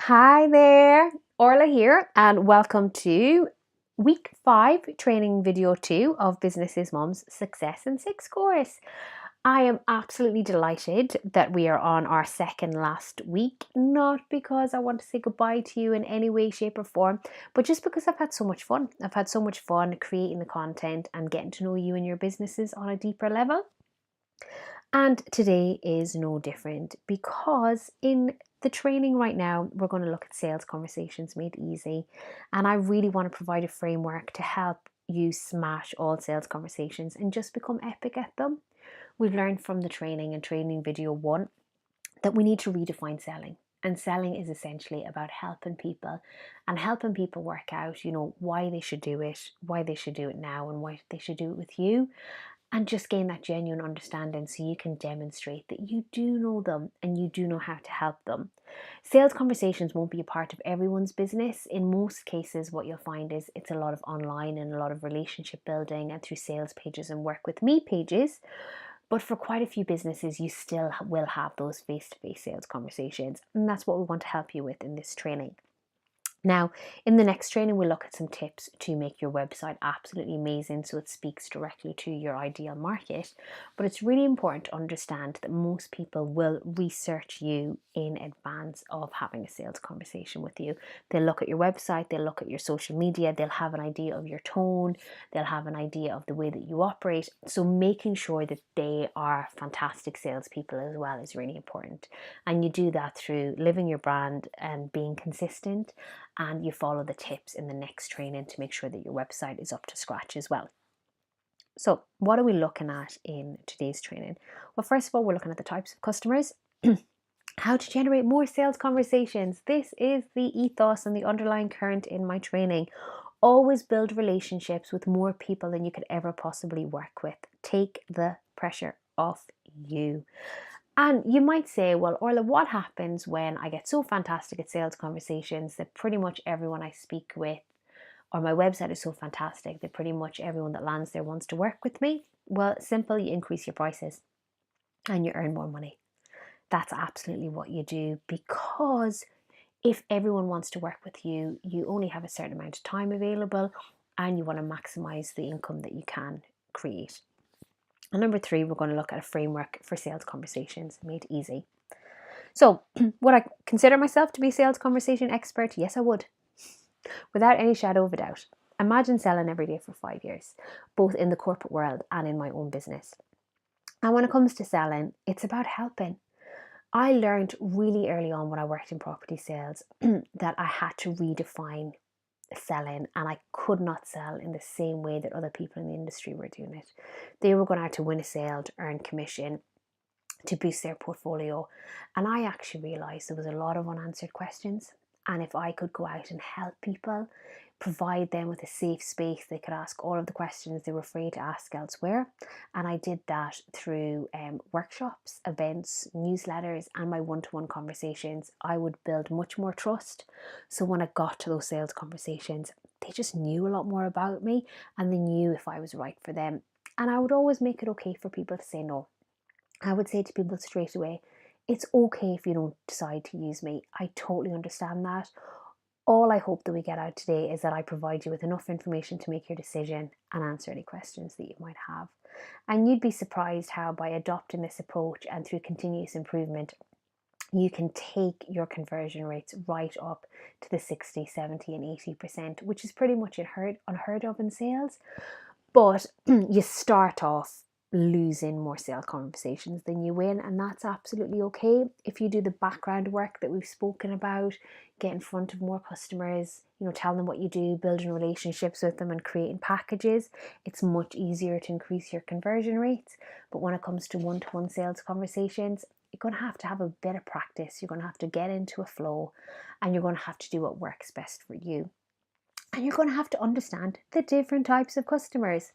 Hi there, Orla here, and welcome to week 5 training video 2 of Business is Mum's Success in 6 course. I am absolutely delighted that we are on our second last week, not because I want to say goodbye to you in any way, shape, or form, but just because I've had so much fun. I've had so much fun creating the content and getting to know you and your businesses on a deeper level. And today is no different because in the training right now, we're going to look at sales conversations made easy. And I really want to provide a framework to help you smash all sales conversations and just become epic at them. We've learned from the training and training video 1 that we need to redefine selling. And selling is essentially about helping people and helping people work out, why they should do it, why they should do it now, and why they should do it with you, and just gain that genuine understanding so you can demonstrate that you do know them and you do know how to help them. Sales conversations won't be a part of everyone's business. In most cases, what you'll find is it's a lot of online and a lot of relationship building and through sales pages and work with me pages. But for quite a few businesses, you still will have those face-to-face sales conversations. And that's what we want to help you with in this training. Now, in the next training, we'll look at some tips to make your website absolutely amazing so it speaks directly to your ideal market. But it's really important to understand that most people will research you in advance of having a sales conversation with you. They'll look at your website, they'll look at your social media, they'll have an idea of your tone, they'll have an idea of the way that you operate. So making sure that they are fantastic salespeople as well is really important. And you do that through living your brand and being consistent, and you follow the tips in the next training to make sure that your website is up to scratch as well. So what are we looking at in today's training? Well, first of all, we're looking at the types of customers, how to generate more sales conversations. This is the ethos and the underlying current in my training. Always build relationships with more people than you could ever possibly work with. Take the pressure off you. And you might say, well, Orla, what happens when I get so fantastic at sales conversations that pretty much everyone I speak with, or my website is so fantastic that pretty much everyone that lands there wants to work with me? Well, simple, you increase your prices and you earn more money. That's absolutely what you do, because if everyone wants to work with you, you only have a certain amount of time available and you want to maximize the income that you can create. And number 3, we're going to look at a framework for sales conversations made easy. So, would I consider myself to be a sales conversation expert? Yes, I would, without any shadow of a doubt. Imagine selling every day for 5 years, both in the corporate world and in my own business. And when it comes to selling, it's about helping. I learned really early on when I worked in property sales that I had to redefine selling, and I could not sell in the same way that other people in the industry were doing it. They were going out to win a sale, to earn commission, to boost their portfolio, and I actually realized there was a lot of unanswered questions. And if I could go out and help people, provide them with a safe space, they could ask all of the questions they were afraid to ask elsewhere. And I did that through workshops, events, newsletters, and my one-to-one conversations. I would build much more trust. So when I got to those sales conversations, they just knew a lot more about me and they knew if I was right for them. And I would always make it okay for people to say no. I would say to people straight away, it's okay if you don't decide to use me. I totally understand that. All I hope that we get out today is that I provide you with enough information to make your decision and answer any questions that you might have. And you'd be surprised how by adopting this approach and through continuous improvement, you can take your conversion rates right up to the 60, 70 and 80%, which is pretty much unheard of in sales. But you start off losing more sale conversations than you win, and that's absolutely okay. If you do the background work that we've spoken about, get in front of more customers, tell them what you do, building relationships with them and creating packages, it's much easier to increase your conversion rates. But when it comes to one-to-one sales conversations, you're going to have a bit of practice. You're going to have to get into a flow and you're going to have to do what works best for you. And you're going to have to understand the different types of customers.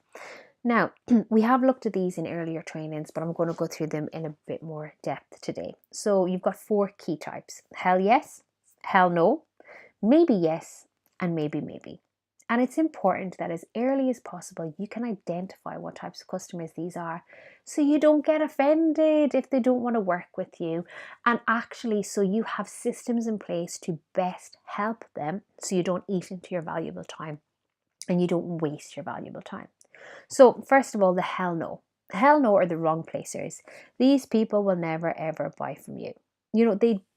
Now, we have looked at these in earlier trainings, but I'm going to go through them in a bit more depth today. So you've got 4 key types: hell yes, hell no, maybe yes, and maybe. And it's important that as early as possible, you can identify what types of customers these are so you don't get offended if they don't want to work with you. And actually, so you have systems in place to best help them so you don't eat into your valuable time and you don't waste your valuable time. So, first of all, the hell no. Hell no are the wrong placers. These people will never ever buy from you.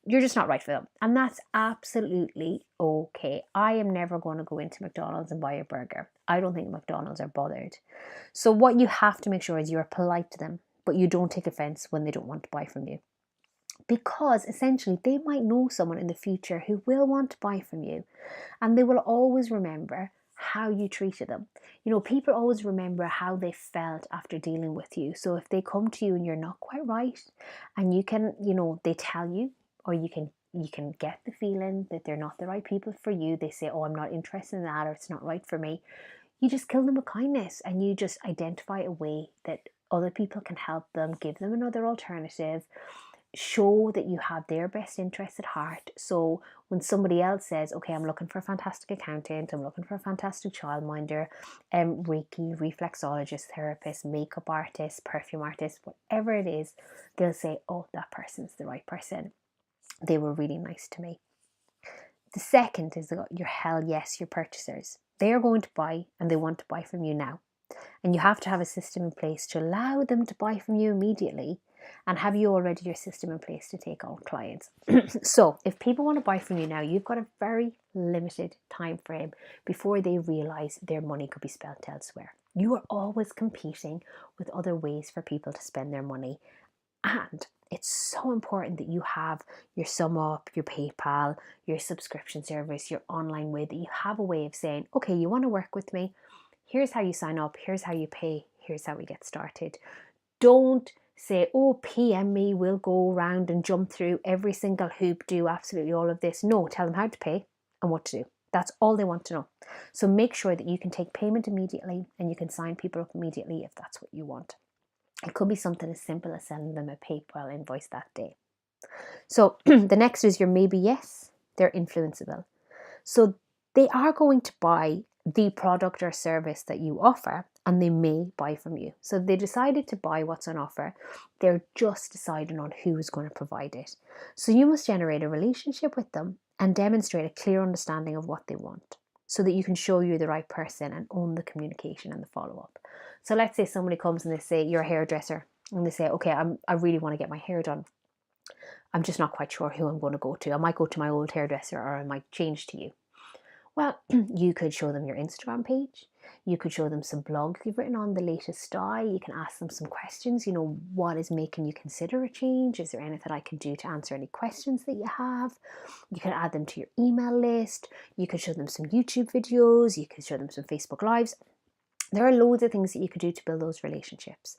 You're just not right for them. And that's absolutely okay. I am never going to go into McDonald's and buy a burger. I don't think McDonald's are bothered. So what you have to make sure is you're polite to them, but you don't take offense when they don't want to buy from you. Because essentially they might know someone in the future who will want to buy from you, and they will always remember how you treated them. People always remember how they felt after dealing with you. So if they come to you and you're not quite right, and you can, they tell you, or you can get the feeling that they're not the right people for you. They say, oh, I'm not interested in that, or it's not right for me. You just kill them with kindness, and you just identify a way that other people can help them, give them another alternative, show that you have their best interest at heart. So when somebody else says, okay, I'm looking for a fantastic accountant, I'm looking for a fantastic childminder, Reiki, reflexologist, therapist, makeup artist, perfume artist, whatever it is, they'll say, oh, that person's the right person. They were really nice to me. The second is your hell yes, your purchasers. They are going to buy, and they want to buy from you now. And you have to have a system in place to allow them to buy from you immediately. And have you already your system in place to take on clients? So if people want to buy from you now, you've got a very limited time frame before they realize their money could be spent elsewhere. You are always competing with other ways for people to spend their money. And it's so important that you have your SumUp, your PayPal, your subscription service, your online way, that you have a way of saying, okay, you want to work with me? Here's how you sign up, here's how you pay, here's how we get started. Don't say, oh, PM me, we'll go around and jump through every single hoop, do absolutely all of this. No, tell them how to pay and what to do. That's all they want to know. So make sure that you can take payment immediately and you can sign people up immediately if that's what you want. It could be something as simple as sending them a PayPal invoice that day. So the next is your maybe yes. They're influenceable. So they are going to buy the product or service that you offer, and they may buy from you. So they decided to buy what's on offer. They're just deciding on who's going to provide it. So you must generate a relationship with them and demonstrate a clear understanding of what they want, so that you can show you're the right person and own the communication and the follow-up. So let's say somebody comes and they say, you're a hairdresser, and they say, okay, I really want to get my hair done. I'm just not quite sure who I'm going to go to. I might go to my old hairdresser, or I might change to you. Well, you could show them your Instagram page. You could show them some blogs you've written on the latest style. You can ask them some questions. What is making you consider a change? Is there anything I can do to answer any questions that you have? You can add them to your email list. You could show them some YouTube videos. You could show them some Facebook Lives. There are loads of things that you could do to build those relationships.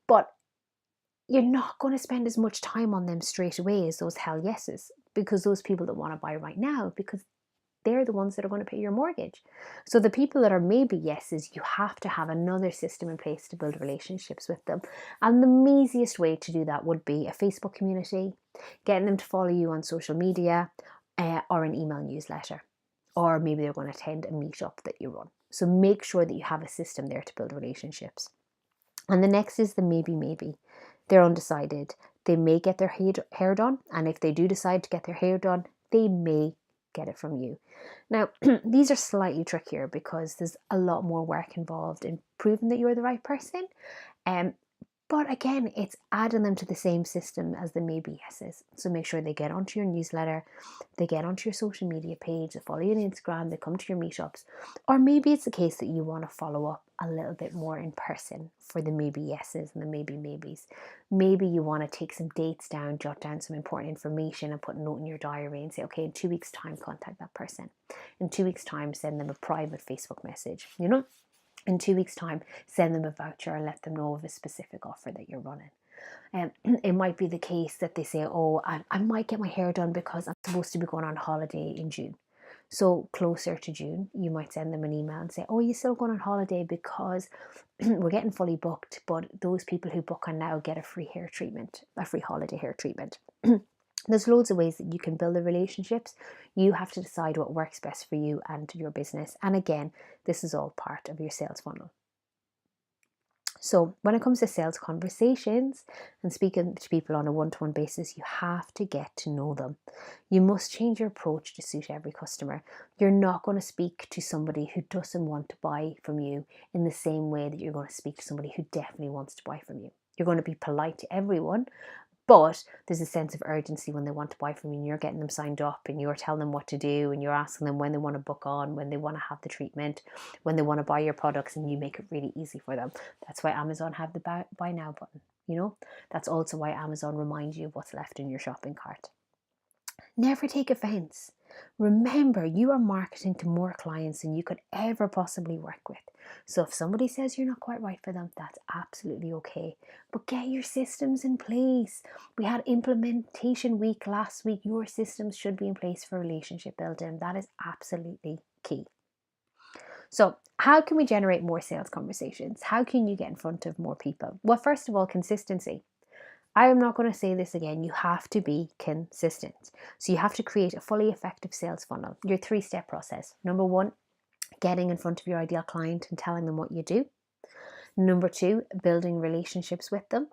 But you're not going to spend as much time on them straight away as those hell yeses, because those people that want to buy right now, because they're the ones that are going to pay your mortgage. So the people that are maybe yeses, you have to have another system in place to build relationships with them. And the easiest way to do that would be a Facebook community, getting them to follow you on social media, or an email newsletter. Or maybe they're going to attend a meetup that you run. So make sure that you have a system there to build relationships. And the next is the maybe. They're undecided. They may get their hair done. And if they do decide to get their hair done, they may get it from you. Now, these are slightly trickier because there's a lot more work involved in proving that you're the right person. But again, it's adding them to the same system as the maybe yeses. So make sure they get onto your newsletter, they get onto your social media page, they follow you on Instagram, they come to your meetups. Or maybe it's the case that you want to follow up a little bit more in person for the maybe yeses and the maybe maybes. Maybe you want to take some dates down, jot down some important information and put a note in your diary and say, okay, in 2 weeks' time, contact that person. In 2 weeks' time, send them a private Facebook message, In 2 weeks' time, send them a voucher and let them know of a specific offer that you're running. It might be the case that they say, oh, I might get my hair done because I'm supposed to be going on holiday in June. So closer to June, you might send them an email and say, oh, you're still going on holiday because we're getting fully booked, but those people who book on now get a free hair treatment, a free holiday hair treatment. There's loads of ways that you can build the relationships. You have to decide what works best for you and your business. And again, this is all part of your sales funnel. So when it comes to sales conversations and speaking to people on a one-to-one basis, you have to get to know them. You must change your approach to suit every customer. You're not going to speak to somebody who doesn't want to buy from you in the same way that you're going to speak to somebody who definitely wants to buy from you. You're going to be polite to everyone, but there's a sense of urgency when they want to buy from you and you're getting them signed up and you're telling them what to do and you're asking them when they want to book on, when they want to have the treatment, when they want to buy your products, and you make it really easy for them. That's why Amazon have the buy now button, you know? That's also why Amazon reminds you of what's left in your shopping cart. Never take offense. Remember, you are marketing to more clients than you could ever possibly work with. So if somebody says you're not quite right for them, that's absolutely okay. But get your systems in place. We had implementation week last week. Your systems should be in place for relationship building. That is absolutely key. So how can we generate more sales conversations? How can you get in front of more people? Well, first of all, consistency. I am not going to say this again. You have to be consistent. So you have to create a fully effective sales funnel, your 3-step process. Number 1, getting in front of your ideal client and telling them what you do. Number 2, building relationships with them.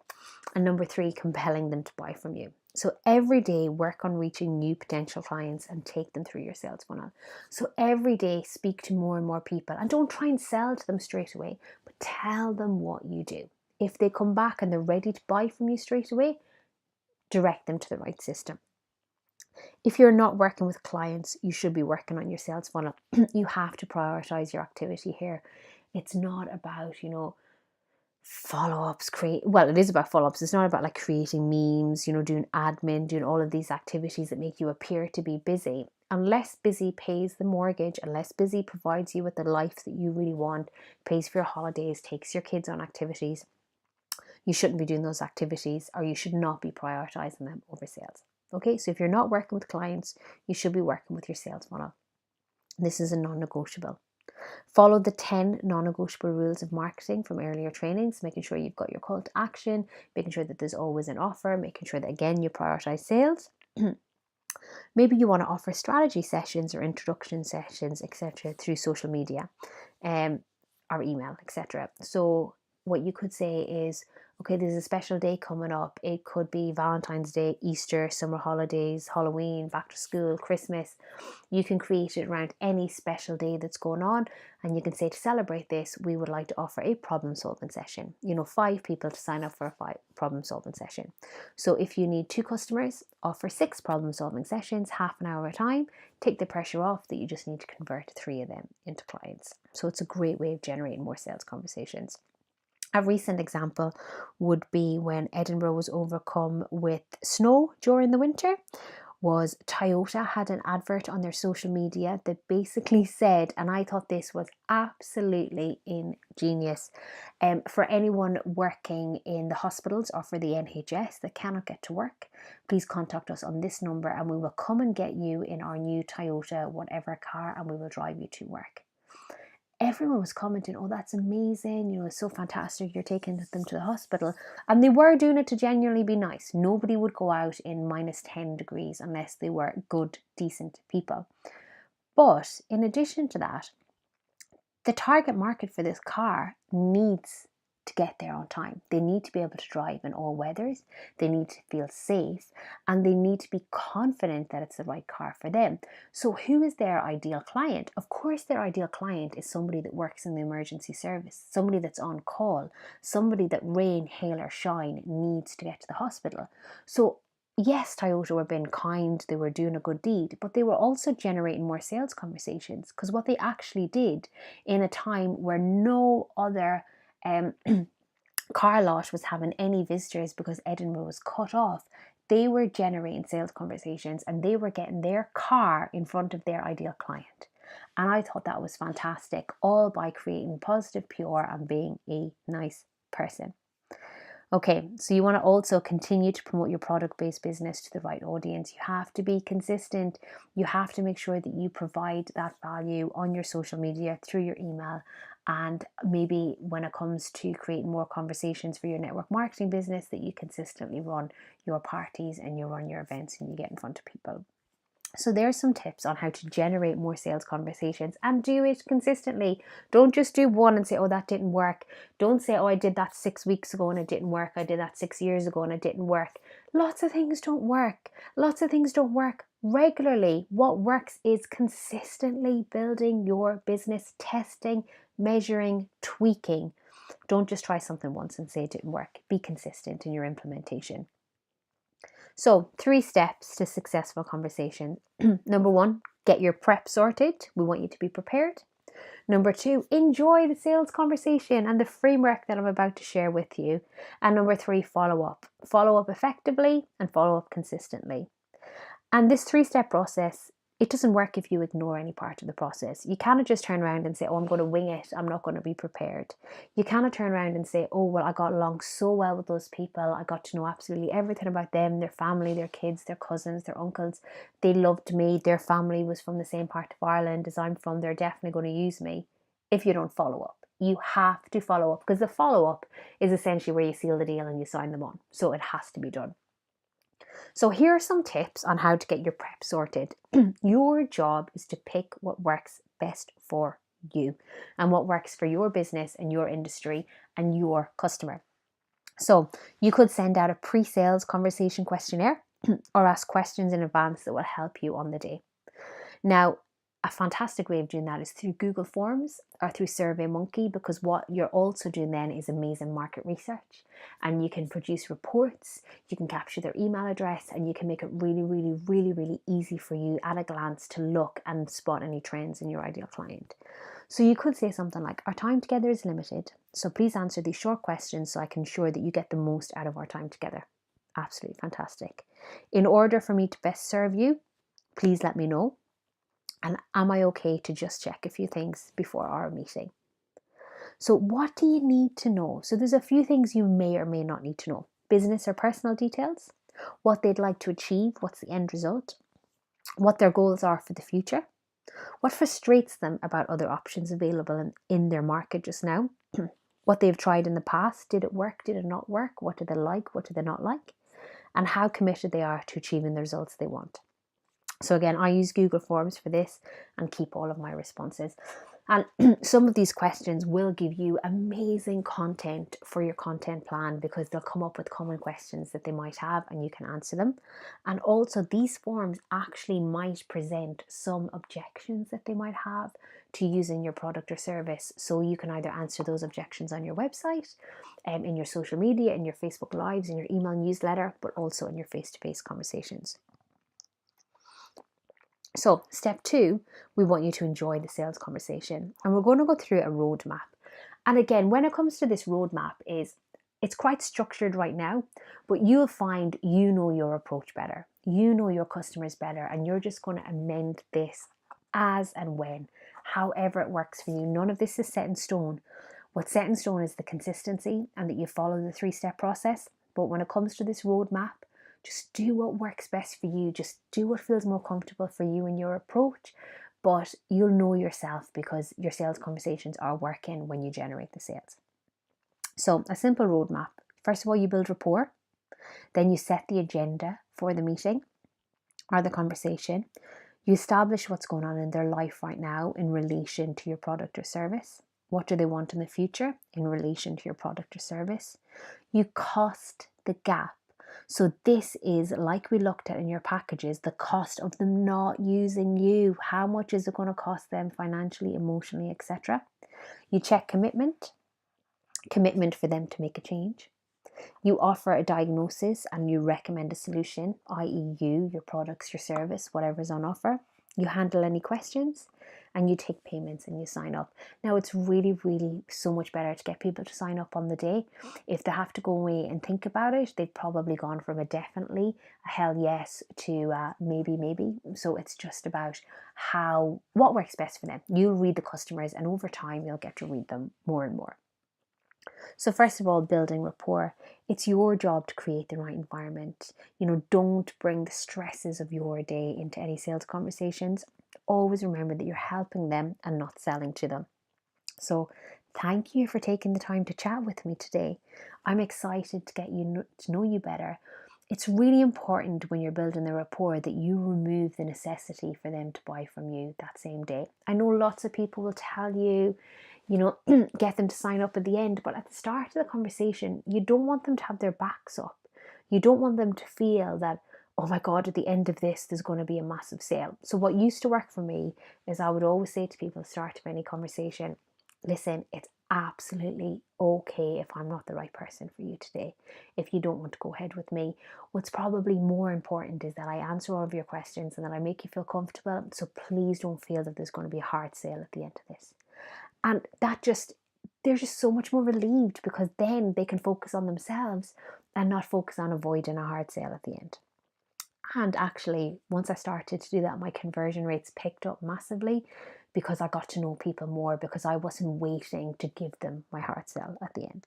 And number 3, compelling them to buy from you. So every day work on reaching new potential clients and take them through your sales funnel. So every day speak to more and more people and don't try and sell to them straight away, but tell them what you do. If they come back and they're ready to buy from you straight away, direct them to the right system. If you're not working with clients, you should be working on your sales funnel. You have to prioritize your activity here. It's not about, follow-ups, it is about follow-ups. It's not about like creating memes, doing admin, doing all of these activities that make you appear to be busy. Unless busy pays the mortgage, unless busy provides you with the life that you really want, pays for your holidays, takes your kids on activities, you shouldn't be doing those activities, or you should not be prioritizing them over sales. Okay, so if you're not working with clients, you should be working with your sales funnel. This is a non-negotiable. Follow the 10 non-negotiable rules of marketing from earlier trainings, making sure you've got your call to action, making sure that there's always an offer, making sure that, again, you prioritize sales. Maybe you want to offer strategy sessions or introduction sessions, etc., through social media or email, etc. So what you could say is, okay, there's a special day coming up. It could be Valentine's Day, Easter, summer holidays, Halloween, back to school, Christmas. You can create it around any special day that's going on, and you can say, to celebrate this, we would like to offer a problem solving session. 5 people to sign up for a problem solving session. So if you need 2 customers, offer 6 problem solving sessions, half an hour at a time. Take the pressure off that you just need to convert 3 of them into clients. So it's a great way of generating more sales conversations. A recent example would be when Edinburgh was overcome with snow during the winter. Was Toyota had an advert on their social media that basically said, and I thought this was absolutely ingenious, for anyone working in the hospitals or for the NHS that cannot get to work, please contact us on this number and we will come and get you in our new Toyota whatever car and we will drive you to work. Everyone was commenting, oh, that's amazing, it's so fantastic, you're taking them to the hospital. And they were doing it to genuinely be nice. Nobody would go out in minus 10 degrees unless they were good, decent people. But in addition to that, the target market for this car needs to get there on time. They need to be able to drive in all weathers. They need to feel safe and they need to be confident that it's the right car for them. So who is their ideal client? Of course, their ideal client is somebody that works in the emergency service, somebody that's on call, somebody that rain, hail or shine needs to get to the hospital. So yes, Toyota were being kind, they were doing a good deed, but they were also generating more sales conversations, because what they actually did in a time where no other car lot was having any visitors because Edinburgh was cut off, they were generating sales conversations and they were getting their car in front of their ideal client. And I thought that was fantastic, all by creating positive PR and being a nice person. Okay, so you want to also continue to promote your product-based business to the right audience. You have to be consistent. You have to make sure that you provide that value on your social media, through your email, and maybe when it comes to creating more conversations for your network marketing business, that you consistently run your parties and you run your events and you get in front of people. So there's some tips on how to generate more sales conversations and do it consistently. Don't just do one and say, oh, that didn't work. Don't say, oh, I did that 6 weeks ago and it didn't work. I did that 6 years ago and it didn't work. Lots of things don't work. Lots of things don't work regularly. What works is consistently building your business, testing, measuring, tweaking. Don't just try something once and say it didn't work. Be consistent in your implementation. So 3 steps to successful conversation. Number 1, get your prep sorted. We want you to be prepared. Number 2, enjoy the sales conversation and the framework that I'm about to share with you. And number 3, follow up. Follow up effectively and follow up consistently. And this 3-step process, it doesn't work if you ignore any part of the process. You cannot just turn around and say, oh, I'm going to wing it. I'm not going to be prepared. You cannot turn around and say, oh, well, I got along so well with those people. I got to know absolutely everything about them, their family, their kids, their cousins, their uncles. They loved me. Their family was from the same part of Ireland as I'm from. They're definitely going to use me. If you don't follow up, you have to follow up, because the follow up is essentially where you seal the deal and you sign them on. So it has to be done. So here are some tips on how to get your prep sorted. Your job is to pick what works best for you and what works for your business and your industry and your customer. So you could send out a pre-sales conversation questionnaire or ask questions in advance that will help you on the day. Now, a fantastic way of doing that is through Google Forms or through SurveyMonkey, because what you're also doing then is amazing market research, and you can produce reports, you can capture their email address, and you can make it really, really, really, really easy for you at a glance to look and spot any trends in your ideal client. So you could say something like, our time together is limited, so please answer these short questions so I can ensure that you get the most out of our time together. Absolutely fantastic. In order for me to best serve you, please let me know. And am I okay to just check a few things before our meeting? So what do you need to know? So there's a few things you may or may not need to know. Business or personal details, what they'd like to achieve, what's the end result, what their goals are for the future, what frustrates them about other options available in their market just now, what they've tried in the past, did it work, did it not work, what do they like, what do they not like, and how committed they are to achieving the results they want. So again, I use Google Forms for this and keep all of my responses. And some of these questions will give you amazing content for your content plan, because they'll come up with common questions that they might have and you can answer them. And also these forms actually might present some objections that they might have to using your product or service. So you can either answer those objections on your website, in your social media, in your Facebook Lives, in your email newsletter, but also in your face-to-face conversations. So step 2, we want you to enjoy the sales conversation, and we're going to go through a roadmap. And again, when it comes to this roadmap, it's quite structured right now, but you'll find you know your approach better, you know your customers better, and you're just going to amend this as and when, however it works for you. None of this is set in stone. What's set in stone is the consistency and that you follow the 3-step process. But when it comes to this roadmap, just do what works best for you. Just do what feels more comfortable for you in your approach. But you'll know yourself, because your sales conversations are working when you generate the sales. So a simple roadmap. First of all, you build rapport. Then you set the agenda for the meeting or the conversation. You establish what's going on in their life right now in relation to your product or service. What do they want in the future in relation to your product or service? You cost the gap. So this is, like we looked at in your packages, the cost of them not using you. How much is it going to cost them financially, emotionally, etc.? You check commitment for them to make a change. You offer a diagnosis and you recommend a solution, i.e. your products, your service, whatever's on offer. You handle any questions and you take payments and you sign up. Now it's really, really so much better to get people to sign up on the day. If they have to go away and think about it, they've probably gone from a definitely, a hell yes, to maybe. So it's just about what works best for them. You'll read the customers, and over time you'll get to read them more and more. So first of all, building rapport. It's your job to create the right environment. Don't bring the stresses of your day into any sales conversations. Always remember that you're helping them and not selling to them. So thank you for taking the time to chat with me today. I'm excited to get to know you better. It's really important when you're building the rapport that you remove the necessity for them to buy from you that same day. I know lots of people will tell you, get them to sign up at the end, but at the start of the conversation, you don't want them to have their backs up. You don't want them to feel that, oh my God, at the end of this, there's going to be a massive sale. So what used to work for me is I would always say to people at the start of any conversation, listen, it's absolutely okay if I'm not the right person for you today. If you don't want to go ahead with me, what's probably more important is that I answer all of your questions and that I make you feel comfortable. So please don't feel that there's going to be a hard sale at the end of this. And they're just so much more relieved, because then they can focus on themselves and not focus on avoiding a hard sale at the end. And actually, once I started to do that, my conversion rates picked up massively, because I got to know people more, because I wasn't waiting to give them my hard sell at the end.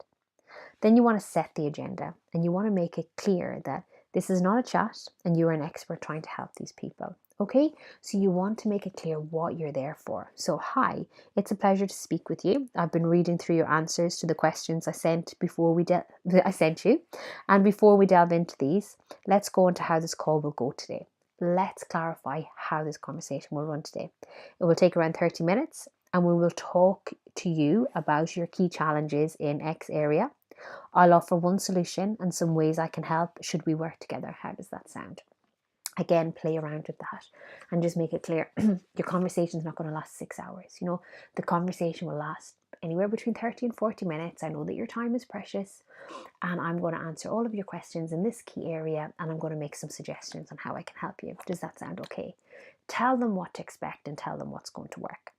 Then you want to set the agenda, and you want to make it clear that this is not a chat and you're an expert trying to help these people. Okay, so you want to make it clear what you're there for. So, hi, it's a pleasure to speak with you. I've been reading through your answers to the questions I sent you, and before we delve into these, let's go into how this call will go today. Let's clarify how this conversation will run today. It will take around 30 minutes, and we will talk to you about your key challenges in X area. I'll offer one solution and some ways I can help should we work together. How does that sound? Again, play around with that and just make it clear your conversation is not going to last 6 hours. The conversation will last anywhere between 30 and 40 minutes. I know that your time is precious, and I'm going to answer all of your questions in this key area, and I'm going to make some suggestions on how I can help you. Does that sound okay? Tell them what to expect and tell them what's going to work.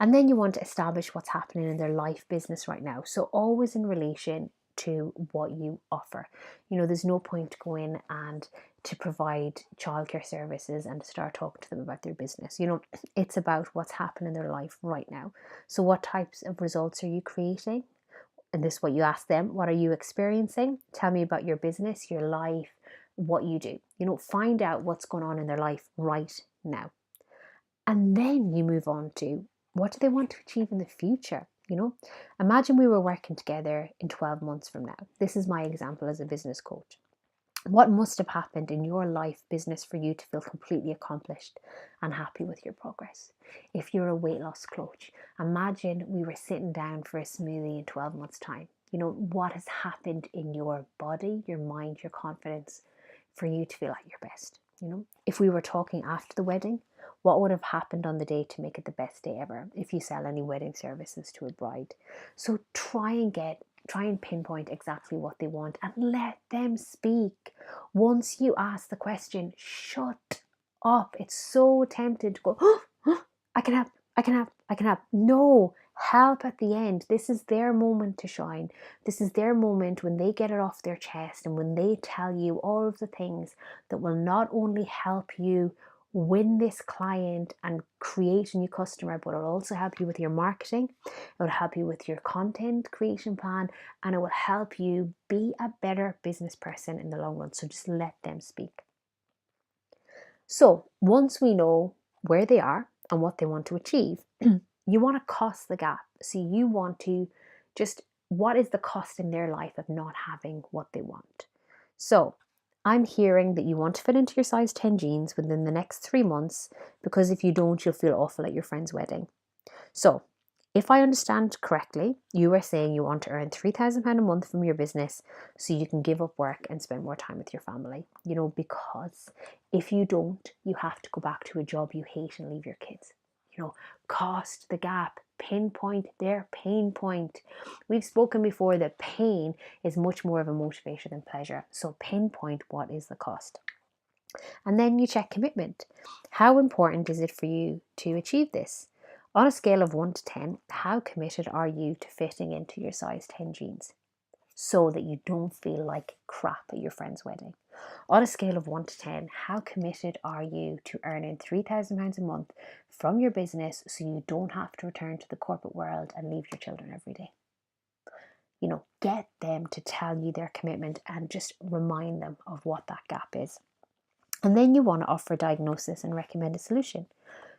And then you want to establish what's happening in their life business right now. So always in relation to what you offer. There's no point to go in and to provide childcare services and to start talking to them about their business. It's about what's happening in their life right now. So what types of results are you creating? And this is what you ask them. What are you experiencing? Tell me about your business, your life, what you do. Find out what's going on in their life right now. And then you move on to, what do they want to achieve in the future? Imagine we were working together in 12 months from now. This is my example as a business coach. What must have happened in your life business for you to feel completely accomplished and happy with your progress? If you're a weight loss coach, imagine we were sitting down for a smoothie in 12 months' time. What has happened in your body, your mind, your confidence for you to feel at your best? If we were talking after the wedding, what would have happened on the day to make it the best day ever if you sell any wedding services to a bride? So try and pinpoint exactly what they want and let them speak. Once you ask the question, shut up. It's so tempting to go, oh, I can help. No, help at the end. This is their moment to shine. This is their moment when they get it off their chest and when they tell you all of the things that will not only help you win this client and create a new customer, but it'll also help you with your marketing, it will help you with your content creation plan, and it will help you be a better business person in the long run. So just let them speak. So once we know where they are and what they want to achieve, you want to cost the gap. So you want to just, what is the cost in their life of not having what they want? So I'm hearing that you want to fit into your size 10 jeans within the next 3 months, because if you don't, you'll feel awful at your friend's wedding. So if I understand correctly, you are saying you want to earn £3,000 a month from your business so you can give up work and spend more time with your family. Because if you don't, you have to go back to a job you hate and leave your kids. Cost the gap, pinpoint their pain point. We've spoken before that pain is much more of a motivator than pleasure. So pinpoint what is the cost. And then you check commitment. How important is it for you to achieve this? On a scale of 1 to 10, how committed are you to fitting into your size 10 jeans so that you don't feel like crap at your friend's wedding? On a scale of 1 to 10, how committed are you to earning £3,000 a month from your business so you don't have to return to the corporate world and leave your children every day? Get them to tell you their commitment and just remind them of what that gap is. And then you want to offer diagnosis and recommend a solution.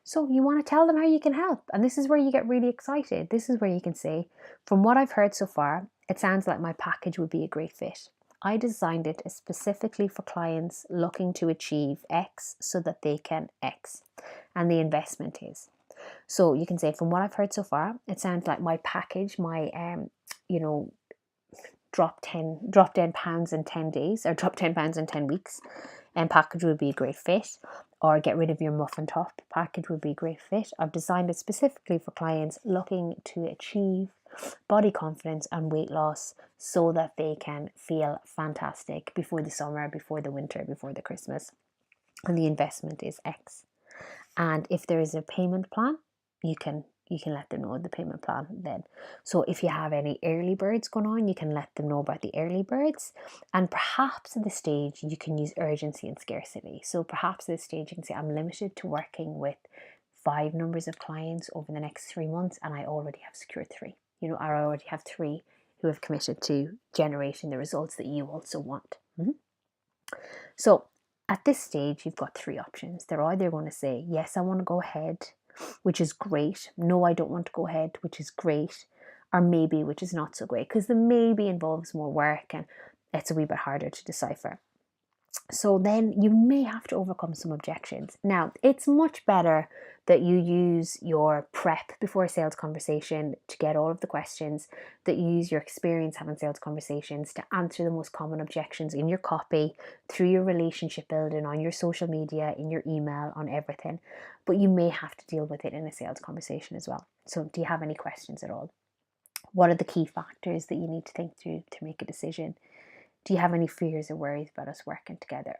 So you want to tell them how you can help. And this is where you get really excited. This is where you can say, from what I've heard so far, it sounds like my package would be a great fit. I designed it specifically for clients looking to achieve X so that they can X. And the investment is. So you can say, from what I've heard so far, it sounds like my package, my, drop 10 pounds in 10 days, or drop 10 pounds in 10 weeks, and package would be a great fit. Or get rid of your muffin top package would be a great fit. I've designed it specifically for clients looking to achieve body confidence and weight loss so that they can feel fantastic before the summer, before the winter, before the Christmas. And the investment is X. And if there is a payment plan, you can let them know the payment plan then. So if you have any early birds going on, you can let them know about the early birds. And perhaps at this stage, you can use urgency and scarcity. So perhaps at this stage, you can say, I'm limited to working with 5 numbers of clients over the next 3 months, and I already have secured 3. I already have 3 who have committed to generating the results that you also want. So at this stage, you've got 3 options. They're either going to say, yes, I want to go ahead, which is great. No, I don't want to go ahead, which is great. Or maybe, which is not so great, because the maybe involves more work and it's a wee bit harder to decipher. So then you may have to overcome some objections. Now, it's much better that you use your prep before a sales conversation to get all of the questions, that you use your experience having sales conversations to answer the most common objections in your copy, through your relationship building, on your social media, in your email, on everything. But you may have to deal with it in a sales conversation as well. So do you have any questions at all? What are the key factors that you need to think through to make a decision? Do you have any fears or worries about us working together?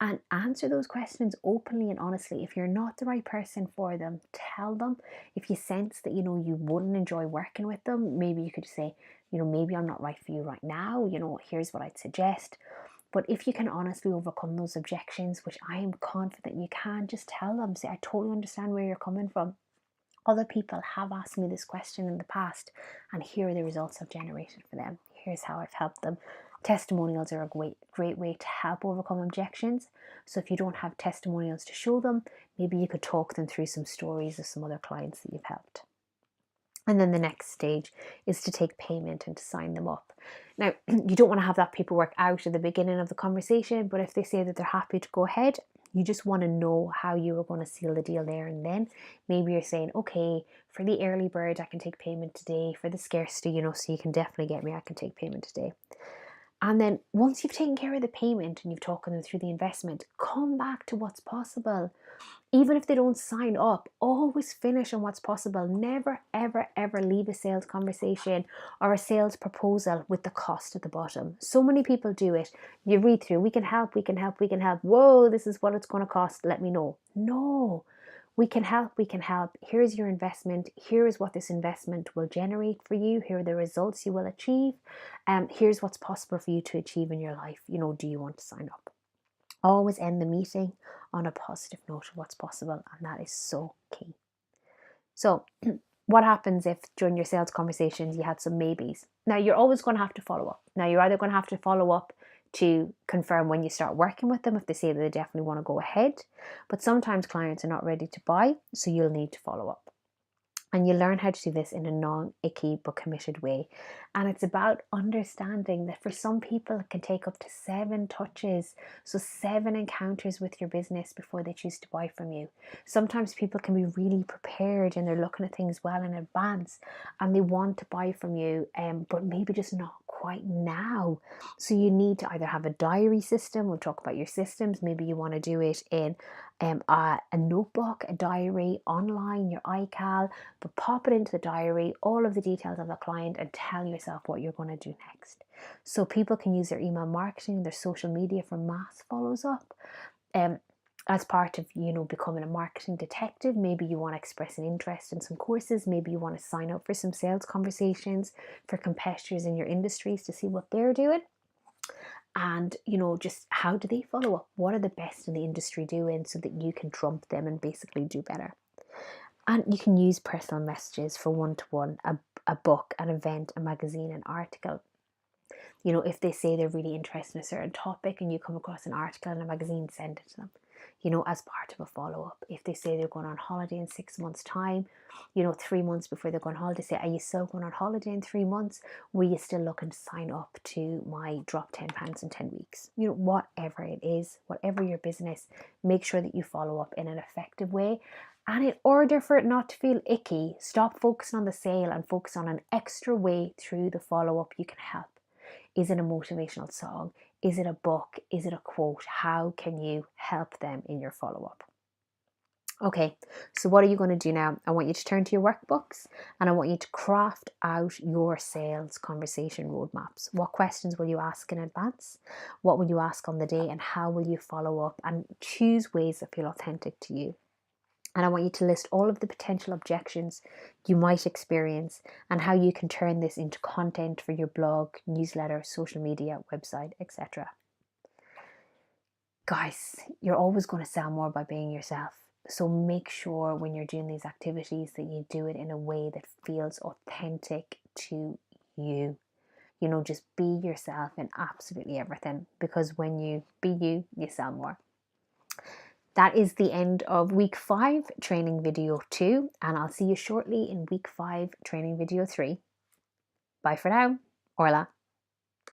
And answer those questions openly and honestly. If you're not the right person for them, tell them. If you sense that, you wouldn't enjoy working with them, maybe you could say, maybe I'm not right for you right now. Here's what I'd suggest. But if you can honestly overcome those objections, which I am confident you can, just tell them. Say, I totally understand where you're coming from. Other people have asked me this question in the past, and here are the results I've generated for them. Here's how I've helped them. Testimonials are a great way to help overcome objections. So if you don't have testimonials to show them, maybe you could talk them through some stories of some other clients that you've helped. And then the next stage is to take payment and to sign them up. Now, you don't want to have that paperwork out at the beginning of the conversation, but if they say that they're happy to go ahead, you just want to know how you are going to seal the deal there and then. Maybe you're saying, okay, for the early bird, I can take payment today. For the scarcity, so you can definitely get me, I can take payment today. And then once you've taken care of the payment and you've talked them through the investment, come back to what's possible. Even if they don't sign up, always finish on what's possible. Never, ever, ever leave a sales conversation or a sales proposal with the cost at the bottom. So many people do it. You read through, we can help, we can help, we can help. Whoa, this is what it's going to cost. Let me know. No, we can help, we can help. Here's your investment. Here is what this investment will generate for you. Here are the results you will achieve. Here's what's possible for you to achieve in your life. Do you want to sign up? Always end the meeting on a positive note of what's possible, and that is so key. So what happens if during your sales conversations you had some maybes? Now, you're always going to have to follow up. Now, you're either going to have to follow up to confirm when you start working with them if they say that they definitely want to go ahead, but sometimes clients are not ready to buy, so you'll need to follow up. And you learn how to do this in a non-icky but committed way. And it's about understanding that for some people it can take up to 7 touches, so 7 encounters with your business before they choose to buy from you. Sometimes people can be really prepared and they're looking at things well in advance and they want to buy from you, but maybe just not quite now. So you need to either have a diary system. We'll talk about your systems. Maybe you want to do it in a notebook, a diary, online, your iCal, but pop it into the diary, all of the details of the client, and tell yourself what you're going to do next. So people can use their email marketing, their social media for mass follows up. As part of, becoming a marketing detective, maybe you want to express an interest in some courses. Maybe you want to sign up for some sales conversations for competitors in your industries to see what they're doing. and just how do they follow up? What are the best in the industry doing so that you can trump them and basically do better? And you can use personal messages for one-to-one, a book, an event, a magazine, an article. If they say they're really interested in a certain topic and you come across an article in a magazine, send it to them, as part of a follow-up. If they say they're going on holiday in 6 months' time, 3 months before they're going on holiday, say, are you still going on holiday in 3 months? Were you still looking to sign up to my drop 10 pounds in 10 weeks? Whatever it is, whatever your business, make sure that you follow up in an effective way. And in order for it not to feel icky, stop focusing on the sale and focus on an extra way through the follow-up you can help. Is it a motivational song? Is it a book? Is it a quote? How can you help them in your follow-up? Okay, so what are you going to do now? I want you to turn to your workbooks and I want you to craft out your sales conversation roadmaps. What questions will you ask in advance? What will you ask on the day? And how will you follow up? And choose ways that feel authentic to you. And I want you to list all of the potential objections you might experience and how you can turn this into content for your blog, newsletter, social media, website, etc. Guys, you're always going to sell more by being yourself. So make sure when you're doing these activities that you do it in a way that feels authentic to you. Just be yourself in absolutely everything, because when you be you, you sell more. That is the end of week 5 training video 2, and I'll see you shortly in week 5 training video 3. Bye for now. Orla.